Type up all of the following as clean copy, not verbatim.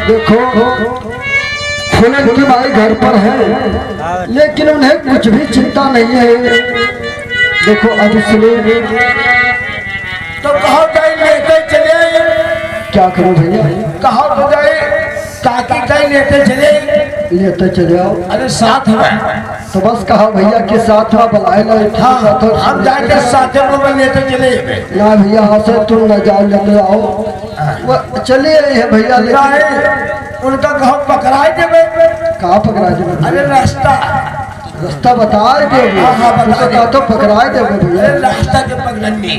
देखो फूलन की माई घर पर है, लेकिन उन्हें कुछ भी चिंता नहीं है। देखो अब इसलिए तो कहा जाए लेते चले, क्या करो भैया, कहा तो जाए काकी कहीं लेते चले आओ। अरे साथ है तो बस कहा भैया के साथ बुलाए लो। हाँ, हम जाके साथ लेते चले ना भैया, हाँ से तुम न जाओ, लेते आओ। चलिए है भैया, उनका कहा पकड़ाए देवे। कहाँ पकड़ा देवे? अरे रास्ता बता देवे। हाँ, तो पकड़ाए देवे भैया, रास्ता के पकड़नी।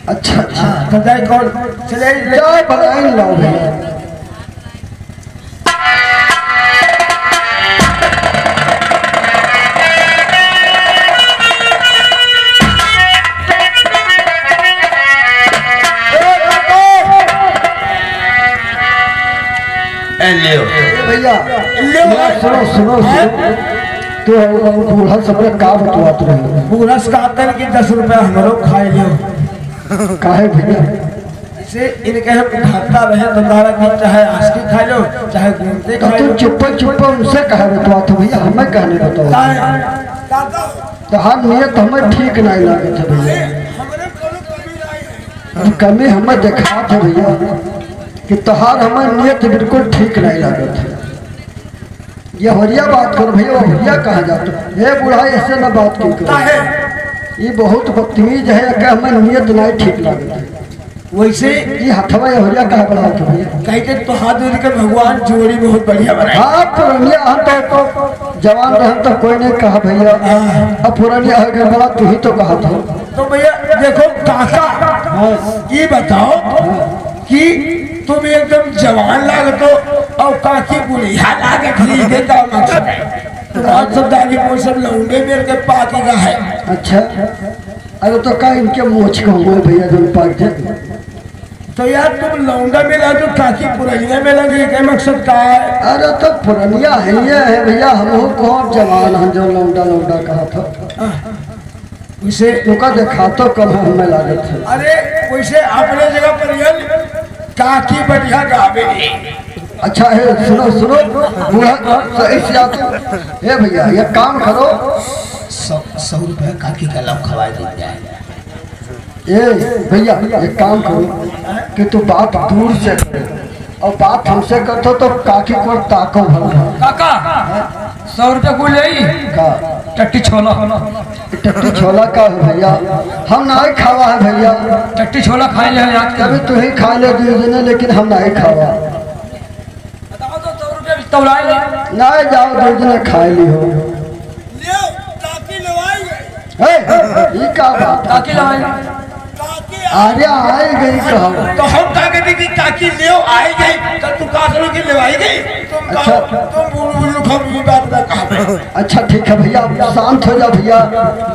अच्छा तो जाए कौन चले जाओ, पकड़ाए लाओ भैया। भैया सुनो सुनो तो बूढ़ा सबने का बतवात रहे, बूढ़ा का कि 10 रुपया हमारो खाए लियो। काहे भैया से इनके हम खाता रहे तो तारा की चाहे आस्की खा लो चाहे घूमते खा लो। चुप उनसे कहे बतवात भैया, हमें कहने बताओ। तहार नियत हमें ठीक नहीं लगे थे भैया, कमी हमें देखा थे भैया कि तहार हमें नियत बिल्कुल ठीक नहीं लगे थे। ये हरिया बात करो भैया, हरिया कहा जाता है बूढ़ा, ऐसे न बात क्यों करो, ये बहुत बदतमीज है कि हमें नियत नहीं ठीक लगे। वैसे ये हथवा हरिया कहा बना के भैया, कहते तो हाथ जोड़ के भगवान जोड़ी बहुत बढ़िया बनाए। हाँ पुरानिया हम तो जवान रहे तो कोई नहीं कहा भैया, अब पुरानिया है बड़ा तू ही तो कहा था। तो भैया देखो काका ये बताओ कि तुम एकदम जवान लागतो और काकी बुढ़िया लागत लीगे का मकसद है। आज सब दादी को सब लौंडे मेरे के पाकी का है। अच्छा अरे तो का इनके मोच का हुआ भैया जो पाक थे। तो यार तुम लौंडा मिला तो काकी पुरानिया में लगे क्या मकसद का है? अरे तो पुरानिया है भैया, हम को जवान हम जो लौंडा कहा था वैसे तुका देखा तो कम हमें लागत है। अरे वैसे अपने जगह पर काकी बढ़िया गावे। अच्छा है सुनो बूढ़ा ये भैया ये काम करो, 100 रुपया काकी का लाभ खवा दी जाए। ए भैया ये काम करो कि तू बात दूर से करे और बात हमसे करते तो काकी को ताको भला। काका 100 रुपया को ले का टट्टी छोला का है भैया, हम नहीं खावा है भैया। टट्टी छोला खाए ले याद कभी तू ही खा ले दो जने, लेकिन हम नहीं खावा। बताओ तो 100 रुपया तौलाए नहीं जाओ दो जने खा ली हो। काकी लवाई ये का बात काकी लवाई काकी अरे आए गई कहो तो हम कहा कहते कि काकी ले आई गई तो तू कहा सुनो कि ले आई गई तुम अच्छा। कहो तुम बुलबुल खबरी बात ना कहा अच्छा ठीक है भैया आप शांत हो जाओ भैया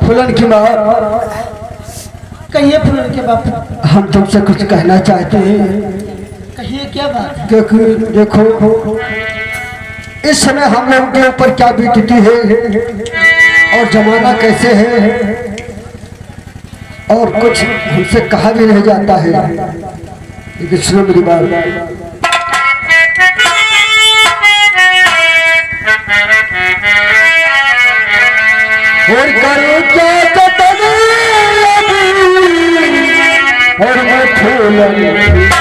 फूलन की माँ कहिए फूलन के बाप, हम तुमसे कुछ कहना चाहते हैं कहिए क्या बात है? क्योंकि देखो इस समय हम लोगों के ऊपर क्या बीतती है और जमाना कैसे है और कुछ हमसे कहा भी नहीं जाता है, लेकिन सुनो मेरी बात। और करो क्या कतन और मैं फूलन